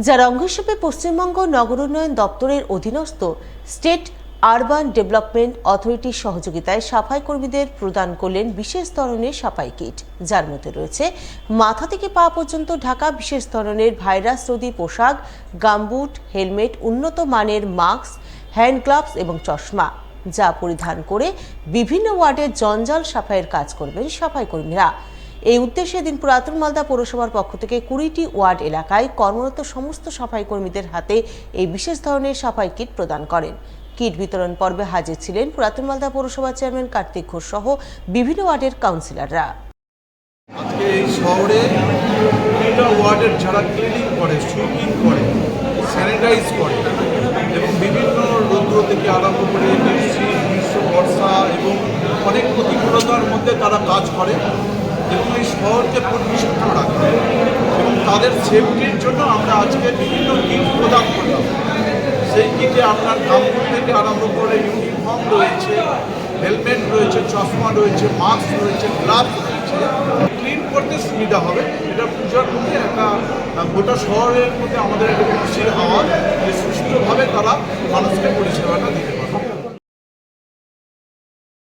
যার অঙ্গ হিসেবে পশ্চিমবঙ্গ নগর উন্নয়ন দপ্তরের অধীনস্থ স্টেট আরবান ডেভেলপমেন্ট অথরিটির সহযোগিতায় সাফাই কর্মীদের প্রদান করলেন বিশেষ ধরনের সাফাই কিট, যার মধ্যে রয়েছে মাথা থেকে পা পর্যন্ত ঢাকা বিশেষ ধরনের ভাইরাস রোধী পোশাক, গামবুট, হেলমেট, উন্নত মানের মাস্ক, হ্যান্ড গ্লাভস এবং চশমা, যা পরিধান করে বিভিন্ন ওয়ার্ডের জঞ্জাল সাফাইয়ের কাজ করবেন সাফাই কর্মীরা। এই উদ্দেশ্যে দিন পুরাতন মালদা পৌরসভার পক্ষ থেকে 20টি ওয়ার্ড এলাকায় কর্মরত সমস্ত সাফাই কর্মীদের হাতে এই বিশেষ ধরনের সাফাই কিট প্রদান করেন। কিট বিতরণ পর্বে হাজির ছিলেন পুরাতন মালদা পৌরসভার চেয়ারম্যান কার্তিক ঘোষ সহ বিভিন্ন ওয়ার্ডের কাউন্সিলররা। আজকে এই শহরে ওয়ার্ডের যারা ক্লিনিং করে, সুইপিং করে, স্যানিটাইজ করে এবং বিভিন্ন রৌদ্র থেকে আরম্ভ করে গ্রীষ্ম, বর্ষা এবং অনেক প্রতিকূলতার মধ্যে তারা কাজ করে এবং এই শহরকে পরিচ্ছন্ন রাখে এবং তাদের সেফটির জন্য আমরা আজকে বিভিন্ন কিট প্রদান করলাম। সেই কিটে আপনার কাপড় থেকে আরম্ভ করে ইউনিফর্ম রয়েছে, হেলমেট রয়েছে, চশমা রয়েছে, মাস্ক রয়েছে, গ্লাভস রয়েছে। ক্লিন করতে সুবিধা হবে। এটা পূজার মধ্যে একটা গোটা শহরের মধ্যে আমাদের একটা খুশির হাওয়া যে সুষ্ঠুভাবে তারা মানুষকে পরিষেবাটা দিতে